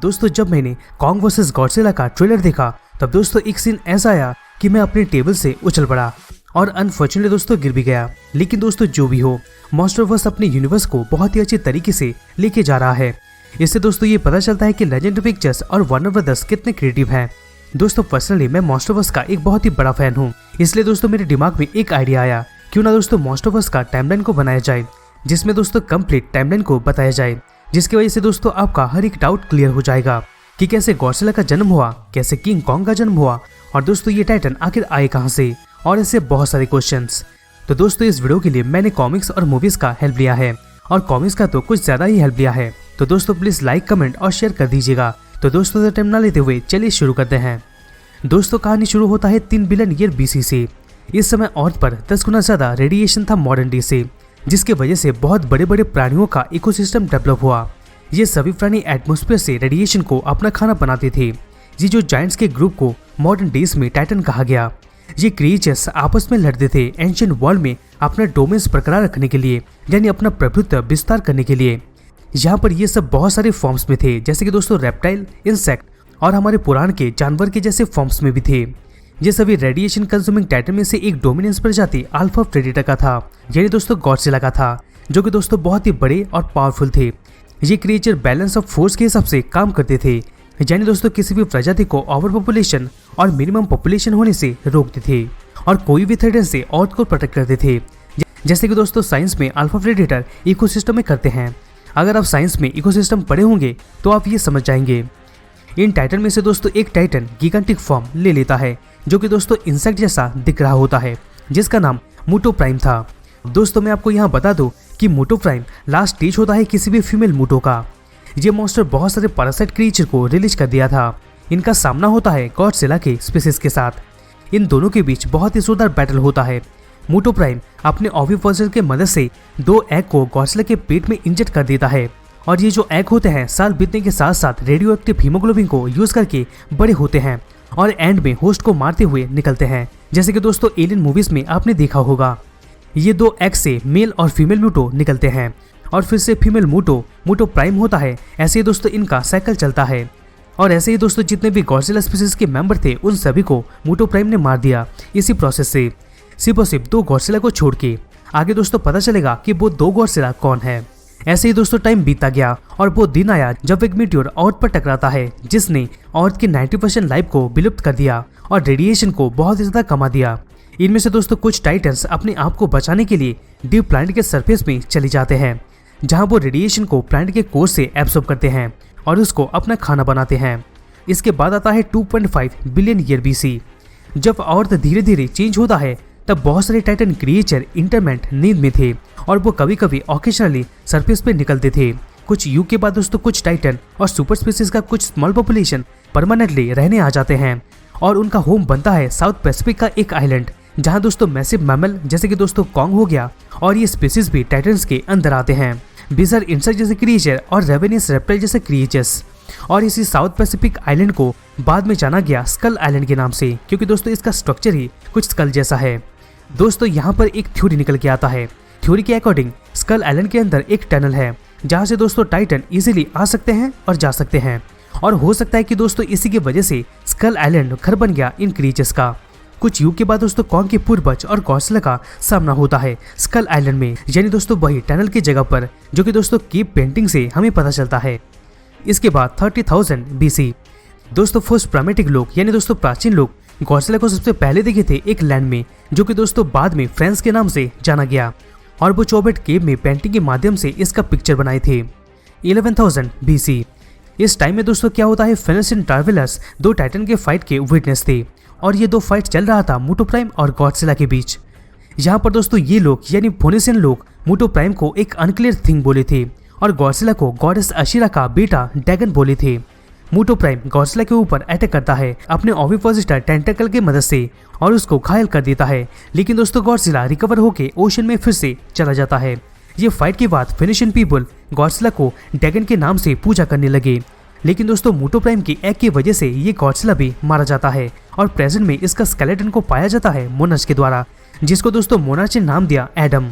दोस्तों जब मैंने कॉन्ग वर्सेस गॉडजिला का ट्रेलर देखा तब दोस्तों एक सीन ऐसा आया कि मैं अपने टेबल से उछल पड़ा और अनफॉर्चुनेटली दोस्तों गिर भी गया। लेकिन दोस्तों जो भी हो, मॉन्स्टरवर्स अपने यूनिवर्स को बहुत ही अच्छे तरीके से लेके जा रहा है। इससे दोस्तों ये पता चलता है कि लेजेंडरी पिक्चर्स और वार्नर ब्रदर्स कितने क्रिएटिव हैं। दोस्तों पर्सनली मैं मॉन्स्टरवर्स का एक बहुत ही बड़ा फैन हूँ, इसलिए दोस्तों मेरे दिमाग में एक आइडिया आया, क्यों ना दोस्तों मॉन्स्टरवर्स का टाइमलाइन को बनाया जाए, जिसमें दोस्तों कंप्लीट टाइमलाइन को बताया जाए, जिसकी वजह से दोस्तों आपका हर एक डाउट क्लियर हो जाएगा कि कैसे गॉडजिला का जन्म हुआ, कैसे किंग कॉन्ग का जन्म हुआ और दोस्तों ये टाइटन आखिर आए कहां से, और ऐसे बहुत सारे क्वेश्चंस। तो दोस्तों इस वीडियो के लिए मैंने कॉमिक्स और मूवीज का हेल्प लिया है, और कॉमिक्स का तो कुछ ज्यादा ही हेल्प लिया है। तो दोस्तों प्लीज लाइक, कमेंट और शेयर कर दीजिएगा। तो दोस्तों टाइम ना लेते हुए चलिए शुरू करते हैं। दोस्तों कहानी शुरू होता है 3 बिलियन ईयर BC से। इस समय अर्थ पर 10 गुना ज्यादा रेडिएशन था मॉडर्न डे से, जिसके वजह से बहुत बड़े बड़े प्राणियों का इकोसिस्टम डेवलप हुआ। ये सभी प्राणी एटमॉस्फेयर से रेडिएशन को अपना खाना बनाते थे। ये जो जायंट्स के ग्रुप को मॉडर्न डेज में टाइटन कहा गया। ये क्रिएचर्स आपस में लड़ते थे एंशिएंट वर्ल्ड में अपना डोमेन्स बरकरार रखने के लिए, यानी अपना प्रभुत्व विस्तार करने के लिए। यहाँ पर ये सब बहुत सारे फॉर्म्स में थे, जैसे कि दोस्तों रेप्टाइल, इंसेक्ट और हमारे पुराण के जानवर के जैसे फॉर्म्स में भी थे। ये सभी रेडिएशन कंज्यूमिंग टाइटन में से एक डोमिनेंस प्रजाति अल्फा प्रेडेटर का था, यानी दोस्तों गॉडजिला का था, जो कि दोस्तों बहुत ही बड़े और पावरफुल थे। ये क्रिएचर बैलेंस ऑफ फोर्स के हिसाब से काम करते थे, यानी दोस्तों किसी भी प्रजाति को ओवर पॉपुलेशन और मिनिमम पॉपुलेशन होने से रोकते थे और कोई भी थ्रेट से अर्थ को प्रोटेक्ट करते थे, जैसे कि दोस्तों साइंस में अल्फा प्रेडेटर इकोसिस्टम में करते हैं। अगर आप साइंस में इकोसिस्टम पढ़े होंगे तो आप ये समझ जाएंगे। इन टाइटन में से दोस्तों एक टाइटन गिगांटिक फॉर्म ले लेता है, जो कि दोस्तों इंसेक्ट जैसा दिख रहा होता है, जिसका नाम मुटो प्राइम था। दोस्तों मैं आपको यहाँ बता दूं कि मुटो प्राइम लास्ट स्टेज होता है किसी भी फीमेल मुटो का। ये मॉन्स्टर बहुत सारे पैरासाइट क्रिएचर को रिलीज कर दिया था। इनका सामना होता है गॉडजिला के स्पीसीज के साथ। इन दोनों के बीच बहुत ही जोरदार बैटल होता है। मुटो प्राइम अपने ओविपोसिटर के मदद से 2 एग को गॉडजिला के पेट में इंजेक्ट कर देता है, और ये जो एग होते हैं साल बीतने के साथ साथ रेडियो एक्टिव हीमोग्लोबिन को यूज करके बड़े होते हैं और एंड में होस्ट को मारते हुए निकलते हैं, जैसे कि दोस्तों एलियन मूवीज में आपने देखा होगा। ये 2 एग से मेल और फीमेल मुटो निकलते हैं और फिर से फीमेल मुटो प्राइम होता है। ऐसे ही दोस्तों इनका साइकिल चलता है, और ऐसे ही दोस्तों जितने भी गॉडजिला स्पीसीज के मेंबर थे उन सभी को मुटो प्राइम ने मार दिया इसी प्रोसेस से, सिर्फ और सिर्फ 2 गॉडजिला को छोड़ के। आगे दोस्तों पता चलेगा कि वो 2 गॉडजिला कौन है। ऐसे ही दोस्तों टाइम बीता गया और वो दिन आया जब एक मीटियोर अर्थ पर टकराता है, जिसने अर्थ की 90% लाइफ को विलुप्त कर दिया और रेडिएशन को बहुत ज्यादा कमा दिया। इनमें से दोस्तों कुछ टाइटन्स अपने आप को बचाने के लिए डीप प्लैनेट के सरफेस में चले जाते हैं, जहां वो रेडिएशन को प्लैनेट के कोर से एब्सॉर्ब करते हैं और उसको अपना खाना बनाते हैं। इसके बाद आता है 2.5 बिलियन ईयर BC। जब अर्थ धीरे धीरे चेंज होता है तब बहुत सारे टाइटन क्रिएचर इंटरमेंट नींद में थे और वो कभी कभी ऑकेशनली सरफेस पे निकलते थे। कुछ युग के बाद दोस्तों कुछ टाइटन और सुपर स्पीसीज का कुछ स्मॉल पॉपुलेशन परमानेंटली रहने आ जाते हैं, और उनका होम बनता है साउथ पैसिफिक का एक आइलैंड, जहां दोस्तों मैसिव मैमल जैसे कि दोस्तों कॉन्ग हो गया और ये स्पीसीज भी टाइटन्स के अंदर आते हैं। बिजर इंसेक्ट जैसे क्रिएचर और रेवेनियस रेप्टाइल जैसे क्रिएचर्स। और इसी साउथ पैसिफिक आइलैंड को बाद में जाना गया स्कल आइलैंड के नाम से, क्योंकि दोस्तों इसका स्ट्रक्चर ही कुछ स्कल जैसा है। दोस्तों यहाँ पर एक थ्योरी निकल के आता है। थ्योरी के अकॉर्डिंग स्कल आइलैंड के अंदर एक टनल है, जहाँ से दोस्तों टाइटन इजीली आ सकते हैं और जा सकते हैं, और हो सकता है कि दोस्तों इसी की वजह से स्कल आइलैंड घर बन गया इन क्रिएचर्स का। कुछ युग के बाद दोस्तों कॉन्ग के पूर्वज और गॉडजिला का सामना होता है स्कल आइलैंड में, यानी दोस्तों वही टनल की जगह पर, जो कि दोस्तों केव पेंटिंग से हमें पता चलता है। इसके बाद 30,000 BC दोस्तों फर्स्ट प्राइमेटिक लोग यानी दोस्तों प्राचीन लोग गॉडजिला को सबसे पहले देखे थे एक लैंड में, जो कि दोस्तों बाद में फ्रांस के नाम से जाना गया, और वो चौबेट केव में पेंटिंग के माध्यम से इसका पिक्चर बनाए थे। 11,000 BC इस टाइम में दोस्तों क्या होता है, फेनिशियन ट्रैवलर्स 2 टाइटन के फाइट के विटनेस थे, और ये 2 फाइट चल रहा था मुटो प्राइम और गॉडजिला के बीच। यहाँ पर दोस्तों ये लोग यानी फोनिशियन लोग मुटो प्राइम को एक अनक्लियर थिंग बोले थे और गॉडजिला को गॉडेस अशीरा का बेटा ड्रैगन बोले थे। मुटो प्राइम गॉडजिला के ऊपर अटैक करता है अपने ओविपोसिटर टेंटेकल की मदद से और उसको घायल कर देता है, लेकिन दोस्तों गॉडजिला रिकवर होके ओशन में फिर से चला जाता है। ये फाइट के बाद फेनिशियन पीपल गॉडजिला को ड्रैगन के नाम से पूजा करने लगे, लेकिन दोस्तों मुटो प्राइम की एग की वजह से ये गॉडजिला भी मारा जाता है, और प्रेजेंट में इसका स्केलेटन को पाया जाता है मोनार्च के द्वारा, जिसको दोस्तों मोनार्च ने नाम दिया एडम।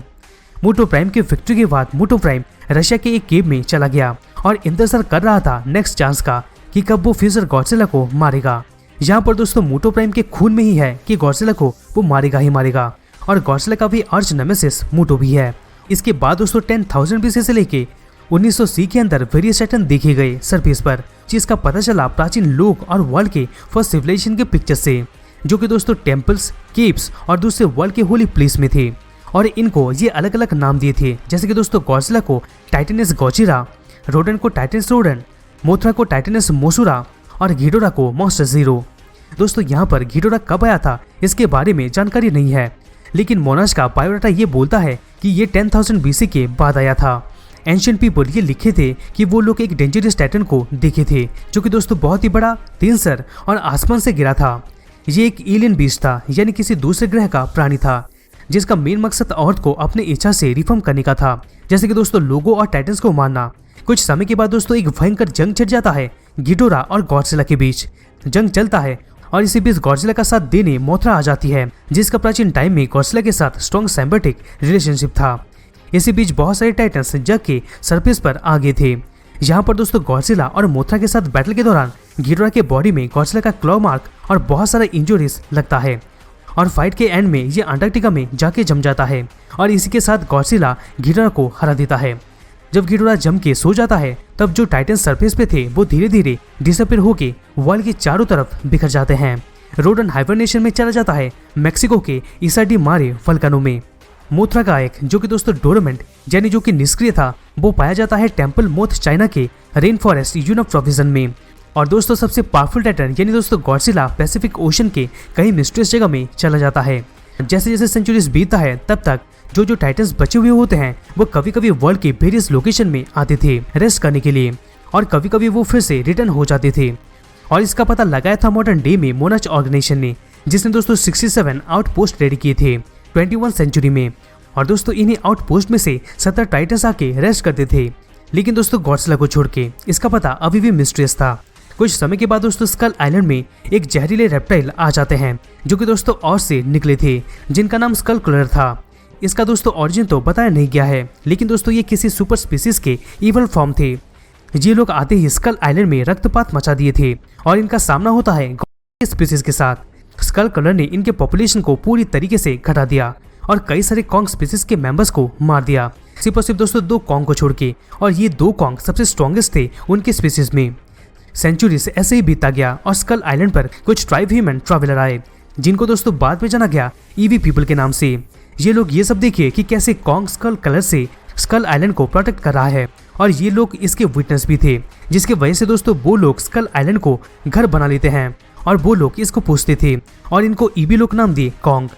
मुटो प्राइम की विक्ट्री के बाद मुटो प्राइम रशिया के एक केव में चला गया और इंतजार कर रहा था नेक्स्ट चांस का कि कब वो फ्यूचर गॉडजिला को मारेगा। यहाँ पर दोस्तों मोटो प्राइम के खून में ही है कि गॉडजिला को वो मारेगा ही मारेगा, और गॉडजिला का भी आर्च नेमेसिस मोटो भी है। इसके बाद दोस्तों 10,000 BC से लेके 1900 C के अंदर वेरियस टाइटन देखे गए सरफेस पर, जिसका पता चला प्राचीन लोग और वर्ल्ड के फर्स्ट सिविलाइजेशन के पिक्चर से, जो कि दोस्तों टेम्पल्स, केव्स और दूसरे वर्ल्ड के होली प्लेस में थे। और इनको ये अलग अलग नाम दिए थे, जैसे कि दोस्तों गॉडजिला को टाइटेनस गॉजिरा, रोडन को टाइटेनस रोडन, मोथरा को टाइटेनस मोसुरा और घिडोरा को मॉन्स्टर जीरो। दोस्तों यहाँ पर घिडोरा कब आया था इसके बारे में जानकारी नहीं है, लेकिन मोनाश का बायोडाटा ये बोलता है कि ये 10,000 BC के बाद आया था। एंशिएंट पीपल ये लिखे थे कि वो लोग एक डेंजरस टाइटन को देखे थे, जो कि दोस्तों बहुत ही बड़ा, 3 सर और आसमान से गिरा था। ये एक एलियन बीस्ट था, यानी किसी दूसरे ग्रह का प्राणी था, जिसका मेन मकसद अर्थ को अपनी इच्छा से रिफॉर्म करने का था, जैसे कि दोस्तों लोगों और टाइटन्स को मारना। कुछ समय के बाद दोस्तों एक भयंकर जंग छिड़ जाता है घिडोरा और गॉडजिला के बीच। जंग चलता है और इसी बीच गॉडजिला का साथ देने मोथरा आ जाती है, जिसका प्राचीन टाइम में गॉडजिला के साथ स्ट्रॉन्ग सिम्बायोटिक रिलेशनशिप था। इसी बीच बहुत सारे टाइटन्स जग के सरफेस पर आ गए थे। यहाँ पर दोस्तों गॉडजिला और मोथरा के साथ बैटल के दौरान घिडोरा के बॉडी में गॉडजिला का क्लॉ मार्क और बहुत सारा इंजुरीज लगता है, और फाइट के एंड में ये अंटार्कटिका में जाके जम जाता है, और इसी के साथ गॉडजिला घिडोरा को हरा देता है। जब घिडोरा जम के सो जाता है, तब जो टाइटन सरफेस पे थे वो धीरे धीरे डिसअपीयर होके वर्ल्ड के चारों तरफ बिखर जाते हैं। रोडन हाइबरनेशन में चला जाता है मेक्सिको के इसा डी मारे वल्कानो में। मोथरा का एक जो कि दोस्तों डोरमेंट यानी जो कि निष्क्रिय था, वो पाया जाता है टेम्पल मोथ चाइना के रेन फॉरेस्ट यूनिट प्रोविजन में। और दोस्तों सबसे पावरफुल टाइटन यानी दोस्तों गॉडजिला पैसिफिक ओशन के कई मिस्टीरियस जगह में चला जाता है। जैसे जैसे सेंचुरीज बीतता है, तब तक जो टाइटन्स बचे हुए होते हैं वो कभी कभी वर्ल्ड के वेरियस लोकेशन में आते थे रेस्ट करने के लिए, और कभी कभी वो फिर से रिटर्न हो जाते थे। और इसका पता लगाया था मॉडर्न डे में मोनाच ऑर्गेनाइजेशन ने, जिसने दोस्तों 67 आउटपोस्ट रेडी किए थे 21 सेंचुरी में। और दोस्तों इन्हीं आउटपोस्ट में से 17 टाइटन्स आके रेस्ट करते थे, लेकिन दोस्तों गॉडजिला को छोड़ के। इसका पता अभी भी मिस्टीरियस था। कुछ समय के बाद दोस्तों स्कल आइलैंड में एक जहरीले रेप्टाइल आ जाते हैं, जो कि दोस्तों और से निकले थे, जिनका नाम स्कल क्रलर था। इसका दोस्तों ऑरिजिन तो बताया नहीं गया है, लेकिन दोस्तों ये किसी सुपर स्पीसीज के इवल फॉर्म थे। ये लोग आते ही स्कल आइलैंड में रक्तपात मचा दिए थे, और इनका सामना होता है स्पीसीज के साथ। स्कल क्रलर ने इनके पॉपुलेशन को पूरी तरीके से घटा दिया और कई सारे कॉन्ग स्पीसीज के मेंबर्स को मार दिया, सिर्फ और सिर्फ दोस्तों 2 कॉन्ग को छोड़ के। और ये 2 कॉन्ग सबसे स्ट्रॉन्गेस्ट थे उनके स्पीसीज में। सेंचुरीज ऐसे ही बीता गया और स्कल आइलैंड पर कुछ ट्राइब ह्यूमन ट्रैवलर आए, जिनको दोस्तों बाद में जाना गया ईवी पीपल के नाम से। ये लोग ये सब देखिए कि कैसे कॉन्ग स्कल कलर से स्कल आइलैंड को प्रोटेक्ट कर रहा है, और ये लोग इसके विटनेस भी थे, जिसके वजह से दोस्तों वो लोग स्कल आइलैंड को घर बना लेते हैं, और वो लोग इसको पूछते थे और इनको ईवी लोग नाम दिए कॉन्ग।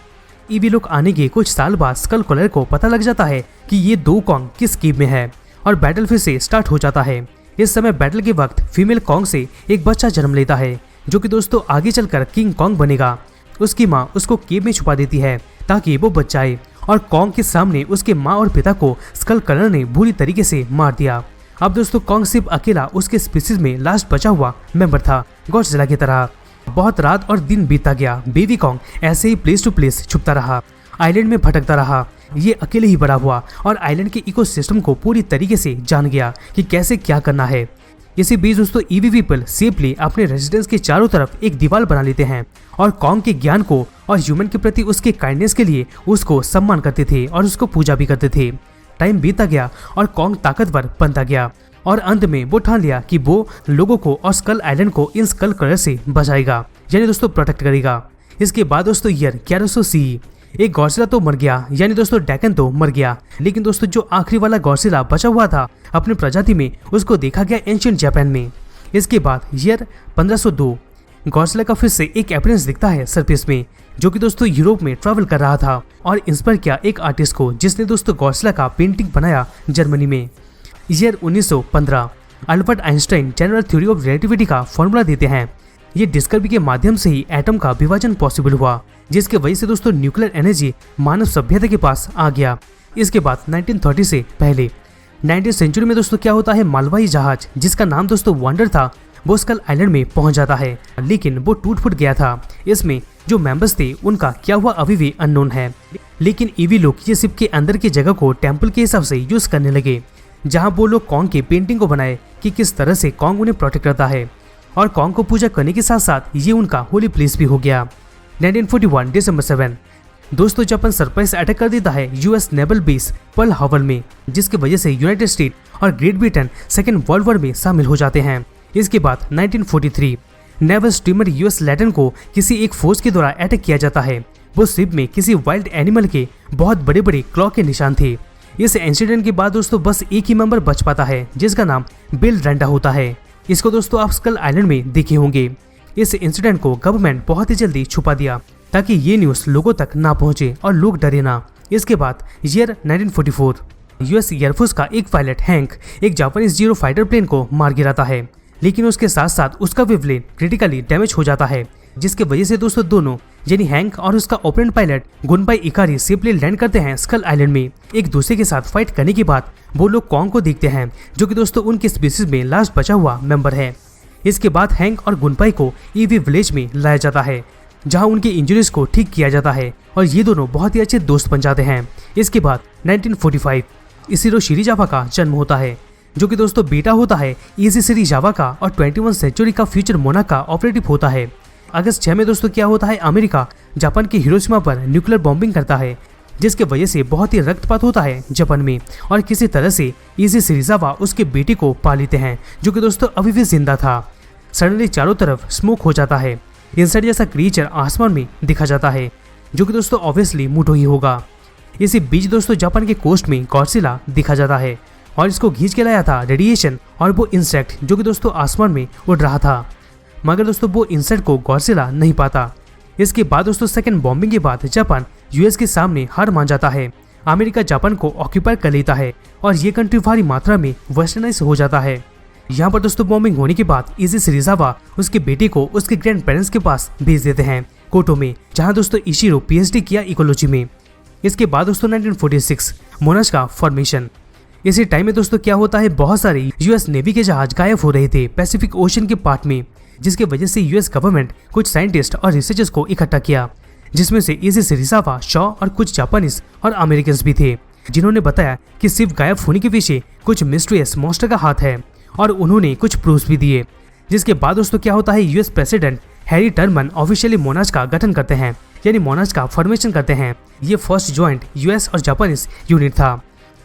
ईवी लोग आने के कुछ साल बाद स्कल कलर को पता लग जाता है कि ये 2 कॉन्ग किस केव में है, और बैटल फिर से स्टार्ट हो जाता है। इस समय बैटल के वक्त फीमेल कॉन्ग से एक बच्चा जन्म लेता है, जो कि दोस्तों आगे चलकर किंग कॉन्ग बनेगा। उसकी माँ उसको केव में छुपा देती है ताकि वो बच्चा आए, और कॉन्ग के सामने उसके माँ और पिता को स्कल कलर ने बुरी तरीके से मार दिया। अब दोस्तों कॉन्ग सिर्फ अकेला उसके स्पीसीज में लास्ट बचा हुआ मेंबर था, गॉडजिला की तरह। बहुत रात और दिन बीता गया, बेबी कॉन्ग ऐसे ही प्लेस टू प्लेस छुपता रहा, आइलैंड में भटकता रहा। ये अकेले ही बड़ा हुआ और आइलैंड के इकोसिस्टम को पूरी तरीके से जान गया कि कैसे क्या करना है। इसी बीच दोस्तों ईवी पीपल सेफली अपने रेजिडेंस के चारों तरफ एक दीवार बना लेते हैं, और कॉन्ग के ज्ञान को और ह्यूमन के प्रति उसके काइंडनेस के लिए उसको सम्मान करते थे और उसको पूजा भी करते थे। टाइम बीता गया और कॉन्ग ताकतवर बनता गया, और अंत में वो ठान लिया कि वो लोगों को और स्कल आइलैंड को इन स्कल कलर से बचाएगा, यानी दोस्तों प्रोटेक्ट करेगा। इसके बाद दोस्तों ईयर 1100 CE एक गॉडजिला तो मर गया, यानी दोस्तों डैकन तो मर गया, लेकिन दोस्तों जो आखिरी वाला गॉडजिला बचा हुआ था अपनी प्रजाति में, उसको देखा गया एंशिएंट जापान में। इसके बाद ईयर 1502 गॉडजिला का फिर से एक अपीयरेंस दिखता है सरफेस में, जो कि दोस्तों यूरोप में ट्रैवल कर रहा था और इंस्पायर किया एक आर्टिस्ट को, जिसने दोस्तों गॉडजिला का पेंटिंग बनाया जर्मनी में। Year 1915 Albert Einstein general theory of relativity का फॉर्मूला देते हैं। ये डिस्कवरी के माध्यम से ही एटम का विभाजन पॉसिबल हुआ, जिसके वजह से दोस्तों न्यूक्लियर एनर्जी मानव सभ्यता के पास आ गया। इसके बाद 1930 से पहले 19वीं सेंचुरी में दोस्तों क्या होता है, मालवाही जहाज जिसका नाम दोस्तों वंडर था, वो स्कल आइलैंड में पहुंच जाता है, लेकिन वो टूट फूट गया था। इसमें जो मेंबर्स थे उनका क्या हुआ अभी भी अननोन है, लेकिन ईवी लोग ये शिप के अंदर की जगह को टेम्पल के हिसाब से यूज करने लगे, जहां वो लोग कॉन्ग के पेंटिंग को बनाए कि किस तरह से कॉन्ग उन्हें प्रोटेक्ट करता है। और कॉन्ग को पूजा करने के साथ साथ ये उनका होली प्लेस भी हो गया। 1941 दिसंबर 7 दोस्तों जापान सरप्राइज अटैक कर देता है US naval base Pearl Harbor में, जिसकी वजह से यूनाइटेड स्टेट और great Britain second world war में शामिल हो जाते हैं। इसके बाद 1943 नेवल स्टीमर यूएस लैटन को किसी एक फोर्स के द्वारा अटैक किया जाता है। वो शिप में किसी वाइल्ड एनिमल के बहुत बड़े बड़े क्लॉ के निशान थे। इस इंसिडेंट के बाद दोस्तों बस एक ही मेंबर बच पाता है जिसका नाम बिल रैंडा होता है। इसको दोस्तों आप स्कल आइलैंड में देखे होंगे। इस इंसिडेंट को गवर्नमेंट बहुत ही जल्दी छुपा दिया ताकि ये न्यूज लोगों तक ना पहुंचे और लोग डरे ना। इसके बाद ईयर 1944 यूएस एयरफोर्स का एक पायलट हैंक एक जापानीज जीरो फाइटर प्लेन को मार गिराता है, लेकिन उसके साथ साथ उसका भी प्लेन क्रिटिकली डैमेज हो जाता है, जिसके वजह से दोस्तों दोनों यानी हैंक और उसका ओपोनेंट पायलट गुनबाई इकारी सेफली लैंड करते हैं स्कल आइलैंड में। एक दूसरे के साथ फाइट करने के बाद वो लोग कॉन्ग को देखते हैं, जो कि दोस्तों उनकी स्पीसीज में लास्ट बचा हुआ मेंबर है। इसके बाद हैंक और गुनबाई को ईवी विलेज में लाया जाता है, जहां उनकी इंजरीज को ठीक किया जाता है और ये दोनों बहुत ही अच्छे दोस्त बन जाते हैं। इसके बाद 1945 इशिरो शिरीजावा का जन्म होता है, जो कि दोस्तों बेटा होता है इजी शिरीजावा का और 21 सेंचुरी का फ्यूचर मोना का ऑपरेटिव होता है। अगस्त 6 में दोस्तों क्या होता है, अमेरिका जापान के हिरोशिमा पर न्यूक्लियर बॉम्बिंग करता है, जिसके वजह से बहुत ही रक्तपात होता है जापान में और किसी तरह से इजी शिरीजावा उसके बेटे को पा लेते हैं, जो कि दोस्तों अभी भी जिंदा था। सडनली चारों तरफ स्मोक हो जाता है। इंसेक्ट जैसा क्रीचर आसमान में दिखा जाता है, जो कि दोस्तों ऑब्वियसली मुटो ही होगा। इसी बीच दोस्तों जापान के कोस्ट में गॉडजिला दिखा जाता है और इसको खींच के लाया था रेडिएशन और वो इंसेक्ट, जो कि दोस्तों आसमान में उड़ रहा था, मगर दोस्तों वो इंसेक्ट को गॉडजिला नहीं पाता। इसके बाद दोस्तों सेकेंड बॉम्बिंग के बाद जापान यूएस के सामने हार मान जाता है। अमेरिका जापान को ऑक्यूपाई कर लेता है और ये कंट्री भारी मात्रा में वेस्टर्नाइज हो जाता है। यहाँ पर दोस्तों बॉम्बिंग होने के बाद इजी शिरीजावा उसके बेटे को उसके ग्रैंड पेरेंट्स के पास भेज देते हैं कोटो में, जहाँ दोस्तों इशिरो पीएचडी किया इकोलॉजी में। इसके बाद दोस्तों 1946 मोनाश का फॉर्मेशन। इसी टाइम में दोस्तों क्या होता है, बहुत सारे यूएस नेवी के जहाज गायब हो रहे थे पैसिफिक ओशन के पार्ट में, जिसके वजह से यूएस गवर्नमेंट कुछ साइंटिस्ट और रिसर्चर्स को इकट्ठा किया, जिसमें से इजी शिरीजावा, शॉ और कुछ जापानीज और अमेरिकन भी थे, जिन्होंने बताया कि सिर्फ गायब होने के पीछे कुछ मिस्टीरियस मॉन्स्टर का हाथ है और उन्होंने कुछ प्रूफ्स भी दिए। जिसके बाद दोस्तों क्या होता है, US president Harry Truman officially मोनाश का गठन करते हैं, यानी मोनाश का फॉर्मेशन करते हैं। ये फर्स्ट ज्वाइंट यूएस और जापानीज यूनिट था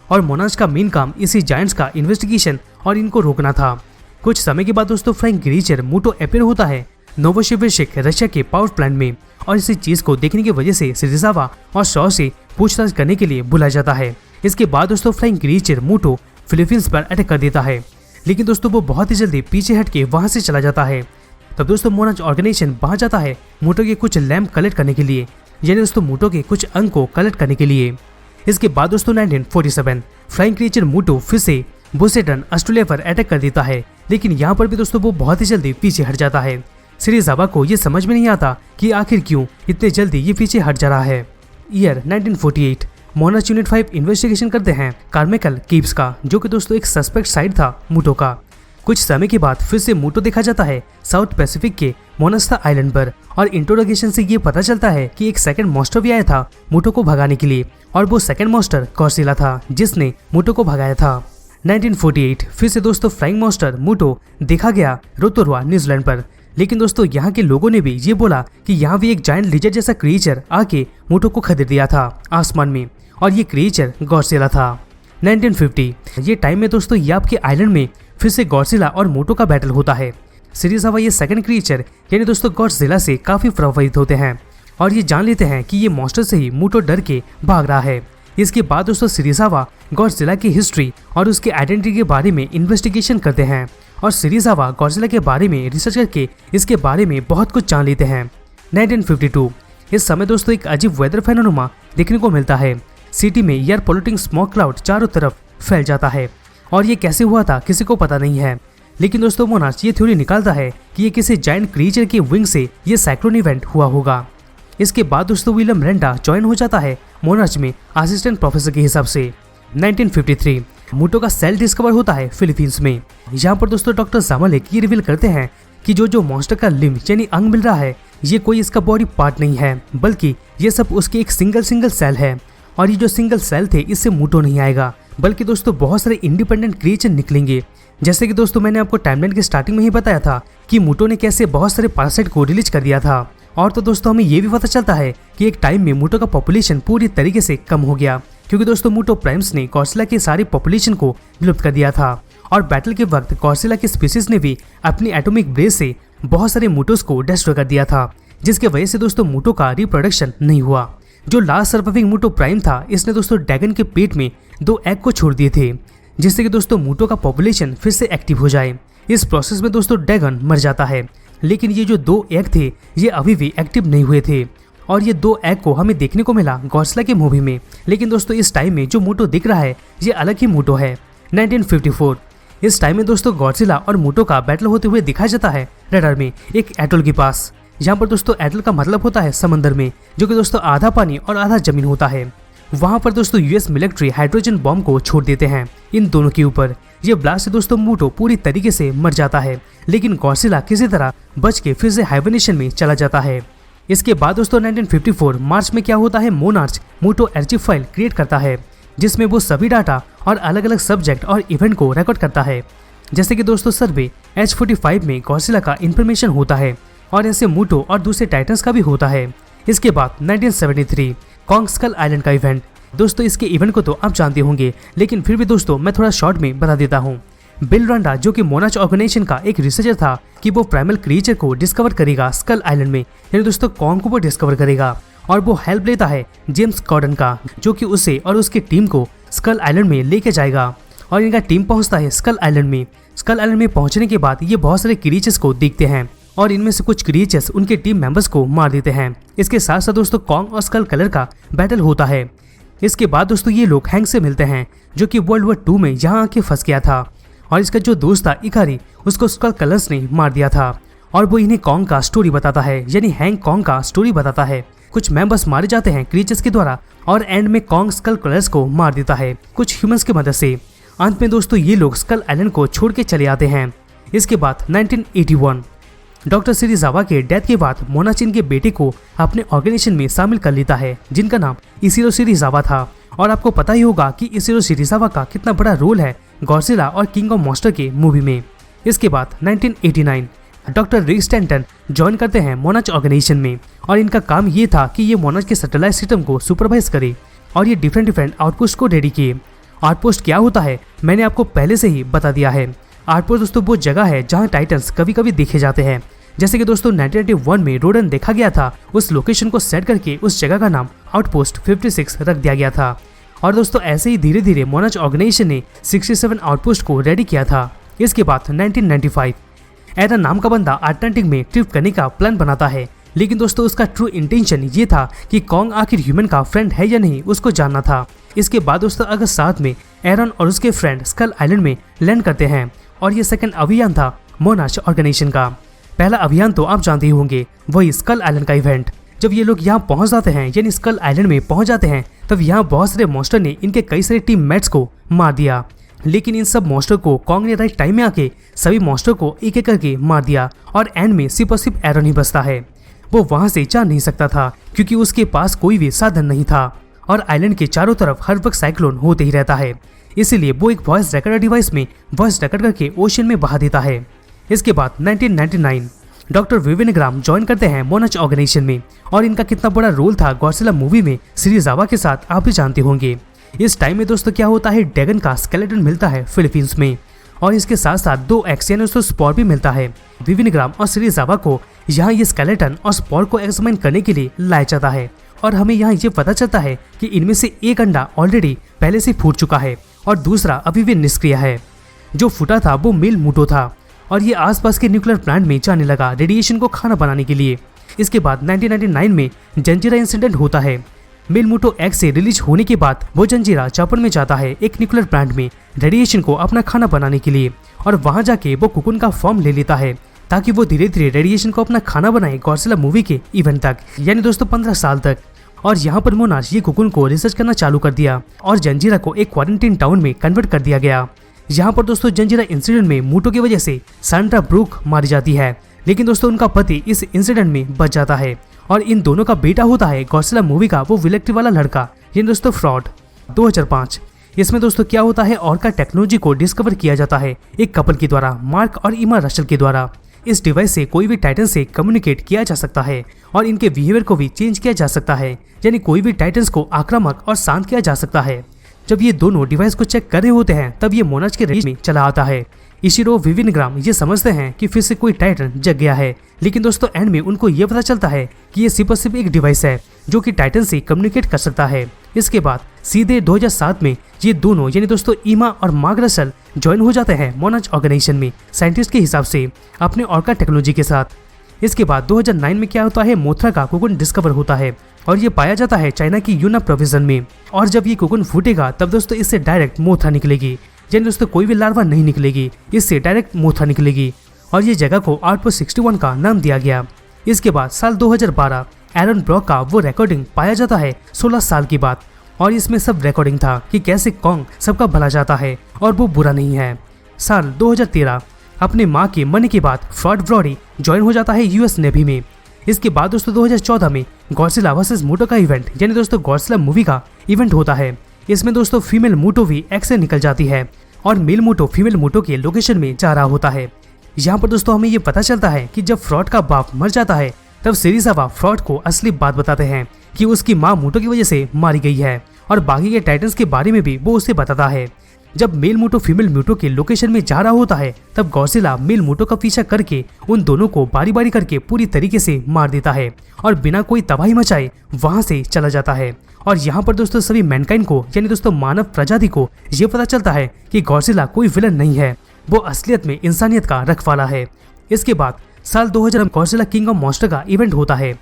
और मोनाश का मेन काम इसी जायंट्स का इन्वेस्टिगेशन और इनको रोकना था। कुछ समय के बाद दोस्तों फ्लाइंग क्रीचर मुटो अपीयर होता है नोवोसिबिर्स्क रशिया के पावर प्लांट में और इसी चीज को देखने की वजह से शिरीजावा और शॉ से पूछताछ करने के लिए बुलाया जाता है। इसके बाद दोस्तों फ्लाइंग क्रीचर मुटो फिलीपींस पर अटैक कर देता है, लेकिन दोस्तों वो बहुत ही जल्दी पीछे हट के वहां से चला जाता है। तब दोस्तों मोनाश ऑर्गेनाइजेशन वहां जाता है मुटो के कुछ लैम्प कलेक्ट करने के लिए, यानी दोस्तों मुटो के कुछ अंग को कलेक्ट करने के लिए। इसके बाद दोस्तों 1947 फ्लाइंग क्रीचर मुटो फिर से बोसेटन ऑस्ट्रेलिया पर अटैक कर देता है, लेकिन यहाँ पर भी दोस्तों वो बहुत ही जल्दी पीछे हट जाता है। शिरीजावा को ये समझ में नहीं आता कि आखिर क्यों इतने जल्दी ये पीछे हट जा रहा है। ईयर 1948 मोनाश यूनिट 5 इन्वेस्टिगेशन करते हैं कार्मिकल कीप्स का, जो कि दोस्तों एक सस्पेक्ट साइट था मुटो का। कुछ समय के बाद फिर से मुटो देखा जाता है साउथ पैसिफिक के मोनास्ता आइलैंड पर और इंट्रोडक्शन से ये पता चलता है कि एक सेकंड मॉन्स्टर भी आया था मुटो को भगाने के लिए और वो सेकंड मॉन्स्टर गॉडजिला था जिसने मुटो को भगाया था। 1948 फिर से दोस्तों फ्लाइंग मॉन्स्टर मुटो देखा गया रोतोरुआ न्यूजीलैंड पर, लेकिन दोस्तों यहाँ के लोगों ने भी ये बोला कि यहाँ भी एक जायंट लिजर्ड जैसा क्रिएचर आके मुटो को खदेड़ दिया था आसमान में और ये क्रिएचर गॉडजिला था। 1950 ये टाइम में दोस्तों याप के आइलैंड में फिर से गॉडजिला और मोटो का बैटल होता है। शिरीजावा ये सेकंड क्रिएचर यानी दोस्तों गॉडजिला से काफी प्रभावित होते हैं और ये जान लेते हैं कि ये मॉन्स्टर से ही मोटो डर के भाग रहा है। इसके बाद दोस्तों शिरीजावा गॉडजिला की हिस्ट्री और उसके आइडेंटिटी के बारे में इन्वेस्टिगेशन करते हैं और शिरीजावा गॉडजिला के बारे में रिसर्च करके इसके बारे में बहुत कुछ जान लेते हैं। 1952 इस समय दोस्तों एक अजीब वेदर फेनोमेना देखने को मिलता है। सिटी में एयर पोल्यूटिंग स्मोक क्लाउड चारों तरफ फैल जाता है और ये कैसे हुआ था किसी को पता नहीं है, लेकिन दोस्तों मोनाश ये थ्योरी निकालता है कि ये किसी जायंट क्रिएचर के विंग से ये साइक्लोन इवेंट हुआ होगा। इसके बाद दोस्तों विलियम रेंडा ज्वाइन हो जाता है मोनाश में असिस्टेंट प्रोफेसर के हिसाब से। 1953 मुटो का सेल डिस्कवर होता है फिलीपींस में। यहाँ पर दोस्तों डॉक्टर जामालेक ये रिवील करते हैं कि जो मॉन्स्टर का लिम्ब यानी अंग मिल रहा है ये कोई इसका बॉडी पार्ट नहीं है, बल्कि ये सब उसके एक सिंगल सेल है और ये जो सिंगल सेल थे इससे मुटो नहीं आएगा, बल्कि दोस्तों बहुत सारे इंडिपेंडेंट क्रिएचर निकलेंगे जैसे कि दोस्तों मैंने आपको टाइमलाइन की स्टार्टिंग में ही बताया था कि मूटो ने कैसे बहुत सारे पैरासाइट को रिलीज कर दिया था। और तो दोस्तों हमें ये भी पता चलता है कि एक टाइम में मूटो का पॉपुलेशन पूरी तरीके से कम हो गया, क्योंकि दोस्तों मूटो प्राइम्स ने गॉडजिला की सारी पॉपुलेशन को विलुप्त कर दिया था। और बैटल के वक्त गॉडजिला की स्पीसीज ने भी अपनी एटॉमिक ब्रेस से बहुत सारे मूटोस को डिस्ट्रॉय कर दिया था, जिसके वजह से दोस्तों मूटो का रिप्रोडक्शन नहीं हुआ। जो लास्ट सर्वाइविंग मूटो प्राइम था, इसने दोस्तों ड्रैगन के पेट में 2 एग को छोड़ दिए थे, जिससे कि दोस्तों मूटो का पॉपुलेशन फिर से एक्टिव हो जाए। इस प्रोसेस में दोस्तों ड्रैगन मर जाता है, लेकिन ये जो 2 एग थे ये अभी भी एक्टिव नहीं हुए थे। और ये 2 एग को हमें देखने को मिला गॉडजिला के मूवी में, लेकिन दोस्तों इस टाइम में जो मूटो दिख रहा है ये अलग ही मूटो है। 1954 इस टाइम में दोस्तों गॉडजिला और मूटो का बैटल होते हुए दिखाया जाता है रडार में एक एटोल के पास। यहाँ पर दोस्तों एटोल का मतलब होता है समंदर में, जो कि दोस्तों आधा पानी और आधा जमीन होता है। वहां पर दोस्तों यूएस मिलिट्री हाइड्रोजन बॉम्ब को छोड़ देते हैं इन दोनों के ऊपर। ये ब्लास्ट से दोस्तों मूटो पूरी तरीके से मर जाता है, लेकिन गॉडजिला किसी तरह बच के फिर से हाइबरनेशन में चला जाता है। इसके बाद दोस्तों 1954 मार्च में क्या होता है, मोनार्च मूटो आर्चिव फाइल क्रिएट करता है, जिसमें वो सभी डाटा और अलग अलग सब्जेक्ट और इवेंट को रिकॉर्ड करता है। जैसे कि दोस्तों सर्वे H-45 में गॉडजिला का इंफॉर्मेशन होता है, और ऐसे मूटो और दूसरे टाइटन्स का भी होता है। इसके बाद 1973 कॉन्ग स्कल आइलैंड का इवेंट। दोस्तों इसके इवेंट को तो आप जानते होंगे, लेकिन फिर भी दोस्तों मैं थोड़ा शॉर्ट में बता देता हूँ। बिल रांडा जो कि मोनार्च ऑर्गेनाइजेशन का एक रिसर्चर था कि वो प्राइमल क्रिएचर को डिस्कवर करेगा स्कल आइलैंड में, यानी दोस्तों कॉन्ग को वो डिस्कवर करेगा। और वो हेल्प लेता है जेम्स कॉर्डन का, जो कि उसे और उसकी टीम को स्कल आइलैंड में लेके जाएगा। और इनका टीम पहुंचता है स्कल आइलैंड में। स्कल आइलैंड में पहुंचने के बाद ये बहुत सारे क्रिएचर्स को देखते हैं, और इनमें से कुछ क्रिएचर्स उनके टीम मेंबर्स को मार देते हैं। इसके साथ साथ दोस्तों कॉन्ग और स्कल कलर का बैटल होता है। इसके बाद दोस्तों ये लोग हैंक से मिलते हैं, जो कि वर्ल्ड वॉर 2 में यहाँ आके फंस गया था, और इसका जो दोस्त था इकारी, उसको स्कल कलर्स ने मार दिया था। और वो इन्हें कॉन्ग का स्टोरी बताता है, यानी हैंक कॉन्ग का स्टोरी बताता है। कुछ मेंबर्स मारे जाते हैं क्रिएचर्स के द्वारा, और एंड में कॉन्ग स्कल कलर्स को मार देता है कुछ ह्यूमंस की मदद से। अंत में दोस्तों ये लोग स्कल आइलैंड को छोड़ के चले आते हैं। इसके बाद 1981 डॉक्टर सिरिजावा के डेथ के बाद मोनाचिन के बेटे को अपने ऑर्गेनाइजेशन में शामिल कर लेता है, जिनका नाम इशिरो सिरिजावा था। और आपको पता ही होगा कि इशिरो सिरिजावा का कितना बड़ा रोल है गॉडजिला और किंग ऑफ मॉन्स्टर के मूवी में। इसके बाद 1989 डॉक्टर रिक स्टैंटन ज्वाइन करते हैं मोनाच ऑर्गेनाइजेशन में, और इनका काम ये था कि ये मोनाच के सैटेलाइट सिस्टम को सुपरवाइज करे, और ये डिफरेंट आउटपोस्ट को रेडी किए। आउटपोस्ट क्या होता है मैंने आपको पहले से ही बता दिया है। आउटपोस्ट दोस्तों वो जगह है जहाँ टाइटन्स कभी कभी देखे जाते हैं। जैसे कि दोस्तों 1991 में रोडन देखा गया था, उस लोकेशन को सेट करके उस जगह का नाम आउटपोस्ट 56 रख दिया गया था। और दोस्तों ऐसे ही धीरे धीरे मोनाच ऑर्गेनाइजेशन ने 67 आउटपोस्ट को रेडी किया था। इसके बाद 1995 एरन नाम का बंदा अटलांटिक में ट्रिप करने का प्लान बनाता है, लेकिन दोस्तों उसका ट्रू इंटेंशन ये था कि कॉन्ग आखिर ह्यूमन का फ्रेंड है या नहीं उसको जानना था। इसके बाद दोस्तों अगस्त 7 में एरन और उसके फ्रेंड स्कल आइलैंड में लैंड करते हैं, और ये सेकंड अभियान था मोनाच ऑर्गेनाइजेशन का। पहला अभियान तो आप जानते ही होंगे, वही स्कल आइलैंड का इवेंट। जब ये लोग यहाँ पहुंच जाते हैं, यानी स्कल आइलैंड में पहुंच जाते हैं, तब यहाँ बहुत सारे मॉन्स्टर ने इनके कई सारे टीम मेट्स को मार दिया। लेकिन इन सब मॉन्स्टर को कॉन्ग ने राइट टाइम में आके सभी मॉन्स्टर को एक एक करके मार दिया, और एंड में सिर्फ और सिर्फ एरन ही बचता है। वो वहां से जा नहीं सकता था क्योंकि उसके पास कोई भी साधन नहीं था, और आइलैंड के चारों तरफ हर वक्त साइक्लोन होते ही रहता है। इसीलिए वो एक वॉइस रिकॉर्डर डिवाइस में वॉइस रिकॉर्ड करके ओशन में बहा देता है। इसके बाद 1999 डॉक्टर विविन ग्राम ज्वाइन करते हैं मोनाच ऑर्गेनाइजेशन में, और इनका कितना बड़ा रोल था गॉडजिला मूवी में सिरिजावा के साथ आप भी जानते होंगे। इस टाइम में दोस्तों क्या होता है, ड्रैगन का स्केलेटन मिलता है फिलीपींस में, और इसके साथ साथ 2 एक्सियन स्पॉर भी मिलता है। विविन ग्राम और सिरिजावा को यहाँ ये स्केलेटन और स्पॉर को एग्जामिन करने के लिए लाया जाता है, और हमें यहाँ ये पता चलता है कि इनमें से एक अंडा ऑलरेडी पहले से फूट चुका है, और दूसरा अभी भी निष्क्रिय है। जो फूटा था वो मेल मूटो था, और ये आसपास के न्यूक्लियर प्लांट में जाने लगा रेडिएशन को खाना बनाने के लिए। इसके बाद 1999 में जंजीरा इंसिडेंट होता है। मेल मूटो एग से रिलीज होने के बाद वो जंजीरा जापान में जाता है एक न्यूक्लियर प्लांट में रेडिएशन को अपना खाना बनाने के लिए, और वहां जाके वो कुकुन का फॉर्म ले लेता है ताकि वो धीरे धीरे रेडिएशन को अपना खाना बनाए गॉडजिला मूवी के इवेंट तक, यानी दोस्तों 15 साल तक। और यहाँ पर मोनार्च ये कुकुन को रिसर्च करना चालू कर दिया, और जंजीरा को एक क्वारंटीन टाउन में कन्वर्ट कर दिया गया। यहाँ पर दोस्तों जंजीरा इंसिडेंट में मूटो की वजह से सांड्रा ब्रूक मारी जाती है, लेकिन दोस्तों उनका पति इस इंसिडेंट में बच जाता है, और इन दोनों का बेटा होता है गॉडजिला मूवी का वो विलेक्ट्री वाला लड़का, ये दोस्तों फ्रॉड। 2005 इसमें दोस्तों क्या होता है, ऑर्का टेक्नोलॉजी को डिस्कवर किया जाता है एक कपल के द्वारा, मार्क और ईमा रशल के द्वारा। इस डिवाइस से कोई भी टाइटन से कम्युनिकेट किया जा सकता है और इनके बिहेवियर को भी चेंज किया जा सकता है, यानी कोई भी टाइटन्स को आक्रामक और शांत किया जा सकता है। जब ये दोनों डिवाइस को चेक कर रहे होते हैं तब ये मोनार्च के रेंज में चला आता है। इशिरो विविनग्राम ये समझते हैं कि फिर से कोई टाइटन जग गया है, लेकिन दोस्तों एंड में उनको ये पता चलता है कि ये सिर्फ एक डिवाइस है जो कि टाइटन से कम्युनिकेट कर सकता है। इसके बाद सीधे 2007 में ये दोनों यानी दोस्तों ईमा और मार्क रशल ज्वाइन हो जाते हैं मोनार्च ऑर्गेनाइजेशन में साइंटिस्ट के हिसाब से अपने ऑर्का टेक्नोलॉजी के साथ। इसके बाद 2009 में क्या होता है, मोथरा का कोकुन डिस्कवर होता है और ये पाया जाता है चाइना की यूना प्रोविजन में। और जब ये कोकुन फूटेगा तब दोस्तों इससे डायरेक्ट मोथरा निकलेगी, यानी दोस्तों कोई भी लार्वा नहीं निकलेगी, इससे डायरेक्ट मोथरा निकलेगी और ये जगह को आउटपोस्ट 61 का नाम दिया गया। इसके बाद साल 2012 एरन ब्रॉक का वो रिकॉर्डिंग पाया जाता है 16 साल की बात, और इसमें सब रिकॉर्डिंग था कि कैसे कॉन्ग सबका भला चाहता है और वो बुरा नहीं है। साल 2013 अपने माँ के मरने के बाद फ्रॉड ब्रॉडी ज्वाइन हो जाता है यूएस नेवी में। इसके बाद दोस्तों 2014 में गॉडजिला वर्सेस मोटो का इवेंट यानी दोस्तों गॉडजिला मूवी का इवेंट होता है। इसमें दोस्तों फीमेल मोटो भी एक्स से निकल जाती है और मेल मोटो फीमेल मोटो के लोकेशन में जा रहा होता है। यहाँ पर दोस्तों हमें ये पता चलता है कि जब फ्रॉड का बाप मर जाता है तब सिरिजावा फ्रॉड को असली बात बताते हैं कि उसकी माँ मोटो की वजह से मारी गई है और बाकी के टाइटन्स के बारे में भी वो उसे बताता है। जब मेल मोटो फीमेल मोटो के लोकेशन में जा रहा होता है तब गॉडजिला मेल मोटो का पीछा करके उन दोनों को बारी बारी करके पूरी तरीके से मार देता है और बिना कोई तबाही मचाए वहां से चला जाता है। और यहाँ पर दोस्तों सभी मैनकाइंड को यानी दोस्तों मानव प्रजाति को ये पता चलता है कि गॉडजिला कोई विलन नहीं है, वो असलियत में इंसानियत का रखवाला है। इसके बाद साल 2000 में गॉडजिला किंग ऑफ मॉन्स्टर का इवेंट होता है।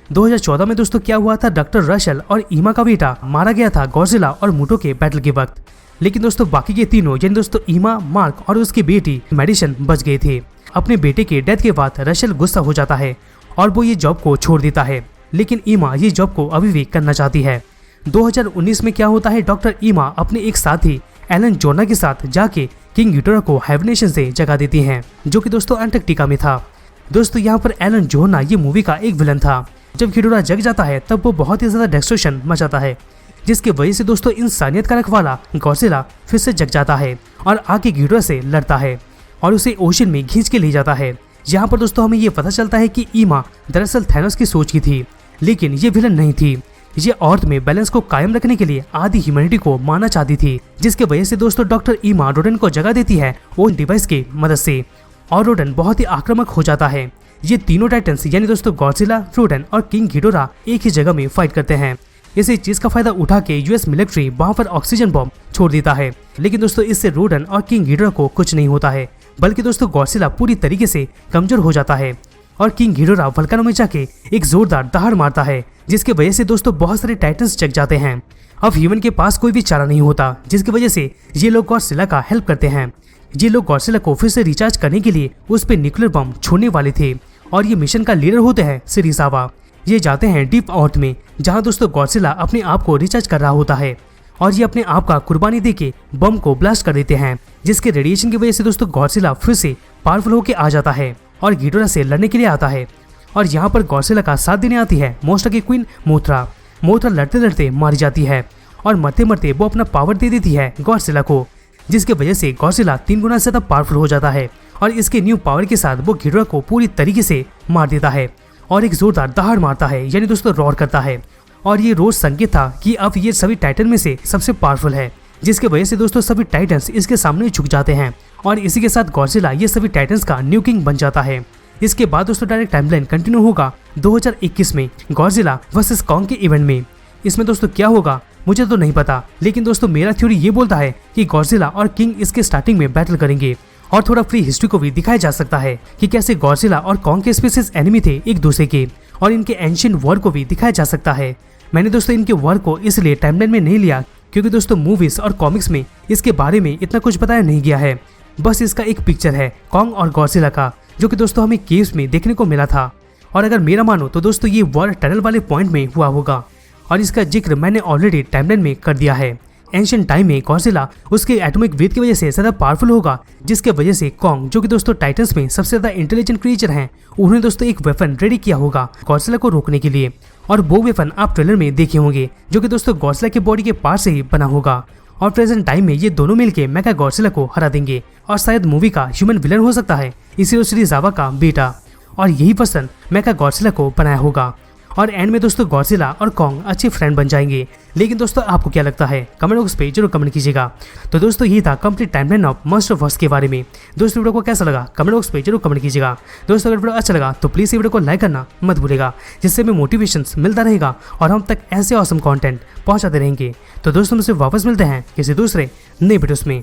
2014 में दोस्तों क्या हुआ था, डॉक्टर रशल और ईमा का बेटा मारा गया था गॉडजिला और मोटो के बैटल के वक्त, लेकिन दोस्तों बाकी के तीनों यानी दोस्तों ईमा, मार्क और उसकी बेटी मेडिसन बच गए थे। अपने बेटे के डेथ के बाद रशल गुस्सा हो जाता है और वो ये जॉब को छोड़ देता है, लेकिन ईमा ये जॉब को अभी भी करना चाहती है। 2019 में क्या होता है, डॉक्टर ईमा अपने एक साथी एलन जोना के साथ जाके किंग गिडोरा को हाइबरनेशन से जगा देती हैं, जो कि दोस्तों अंटार्कटिका में था। दोस्तों यहाँ पर एलन जोना ये मूवी का एक विलन था। जब गिडोरा जग जाता है तब वो बहुत ही ज्यादा डिस्ट्रक्शन मचाता है, जिसकी वजह से दोस्तों इंसानियत का रखवाला गॉडजिला फिर से जग जाता है और आके गिडोरा से लड़ता है और उसे ओशन में खींच के ले जाता है। यहाँ पर दोस्तों हमें ये पता चलता है कि ईमा दरअसल थैनोस की सोच की थी, लेकिन ये विलन नहीं थी। ये अर्थ में बैलेंस को कायम रखने के लिए आधी ह्यूमैनिटी को मारना चाहती थी, जिसके वजह से दोस्तों डॉक्टर ईमा रोडन को जगा देती है वो डिवाइस की मदद से और रोडन बहुत ही आक्रामक हो जाता है। ये तीनों टाइटन्स यानी दोस्तों गॉडजिला, रोडन और किंग घिडोरा एक ही जगह में फाइट करते हैं। इसी चीज का फायदा उठा के यूएस मिलिट्री वहां पर ऑक्सीजन बॉम्ब छोड़ देता है, लेकिन दोस्तों इससे रोडन और किंग घिडोरा को कुछ नहीं होता है, बल्कि दोस्तों गॉडजिला पूरी तरीके से कमजोर हो जाता है और किंग घिडोरा वल्कानो में जाके एक जोरदार दहाड़ मारता है, जिसकी वजह से दोस्तों बहुत सारे टाइटन्स जग जाते हैं। अब ह्यूमन के पास कोई भी चारा नहीं होता, जिसकी वजह से ये लोग गॉडजिला का हेल्प करते हैं। ये लोग गॉडजिला को फिर से रिचार्ज करने के लिए उस पर न्यूक्लियर बम छोड़ने वाले थे और ये मिशन का लीडर होते हैं सिरिजावा। ये जाते हैं डीप अर्थ में, जहाँ दोस्तों गॉडजिला अपने आप को रिचार्ज कर रहा होता है और ये अपने आप का कुर्बानी देके बम को ब्लास्ट कर देते हैं, जिसके रेडिएशन की वजह से दोस्तों गॉडजिला फिर से पावरफुल होकर आ जाता है और घिडोरा से लड़ने के लिए आता है। और यहाँ पर गॉडजिला का साथ देने आती है मोस्टा की क्वीन मोथरा। मोथरा लड़ते लड़ते मारी जाती है और मरते मरते वो अपना पावर दे देती है गॉडजिला को, जिसकी वजह से गॉडजिला 3 गुना ज्यादा पावरफुल हो जाता है और इसके न्यू पावर के साथ वो घिडोरा को पूरी तरीके से मार देता है और एक जोरदार दहाड़ मारता है, यानी दोस्तों रोर करता है। और ये रोज संकेत था कि अब ये सभी टाइटन में से सबसे पावरफुल है, जिसकी वजह से दोस्तों सभी टाइटन्स इसके सामने झुक जाते हैं और इसी के साथ गॉडजिला ये सभी टाइटन्स का न्यू किंग बन जाता है। इसके बाद दोस्तों डायरेक्ट टाइमलाइन कंटिन्यू होगा 2021 में गॉडजिला वर्सेस कॉन्ग के इवेंट में। इसमें दोस्तों क्या होगा मुझे तो नहीं पता, लेकिन दोस्तों मेरा थ्योरी ये बोलता है कि गॉडजिला और किंग इसके स्टार्टिंग में बैटल करेंगे और थोड़ा फ्री हिस्ट्री को भी दिखाया जा सकता है कि कैसे गॉडजिला और कॉन्ग के स्पीसीज एनिमी थे एक दूसरे के, और इनके एंशिएंट वॉर को भी दिखाया जा सकता है। मैंने दोस्तों इनके वॉर को इसलिए टाइमलाइन में नहीं लिया क्योंकि दोस्तों मूवीज और कॉमिक्स में इसके बारे में इतना कुछ बताया नहीं गया है। बस इसका एक पिक्चर है कॉन्ग और गॉडजिला का, जो कि दोस्तों हमें केव्स में देखने को मिला था। और अगर मेरा मानो तो दोस्तों ये वॉर टनल वाले पॉइंट में हुआ होगा और इसका जिक्र मैंने ऑलरेडी टाइमलाइन में कर दिया है। एंशिएंट टाइम में गॉडजिला उसके एटॉमिक वेट की वजह से ज्यादा पावरफुल होगा, जिसके वजह से कॉन्ग, जो कि दोस्तों टाइटन्स में सबसे ज्यादा इंटेलिजेंट क्रिएचर हैं, उन्होंने दोस्तों एक वेपन रेडी किया होगा गॉडजिला को रोकने के लिए। और वो वेपन आप ट्रेलर में देखे होंगे, जो कि दोस्तों गॉडजिला के बॉडी के पार्ट से ही बना होगा और प्रेजेंट टाइम में ये दोनों मिलके मेगा गॉडजिला को हरा देंगे और शायद मूवी का ह्यूमन विलन हो सकता है इसी श्री जावा का बेटा, और यही पर्सन मेगा गॉडजिला को बनाया होगा। और एंड में दोस्तों गॉडजिला और कॉन्ग अच्छे फ्रेंड बन जाएंगे। लेकिन दोस्तों आपको क्या लगता है कमेंट बॉक्स पे जरूर कमेंट कीजिएगा। तो दोस्तों ये था कंप्लीट टाइमलाइन ऑफ मॉन्स्टरवर्स के बारे में। दोस्तों वीडियो को कैसा लगा कमेंट बॉक्स पे जरूर कमेंट कीजिएगा। दोस्तों अगर वीडियो अच्छा लगा तो प्लीज़ ये वीडियो को लाइक करना मत भूलेगा, जिससे हमें मोटिवेशन मिलता रहेगा और हम तक ऐसे ऑसम कंटेंट पहुंचाते रहेंगे। तो दोस्तों मुझसे वापस मिलते हैं किसी दूसरे नए वीडियोस में।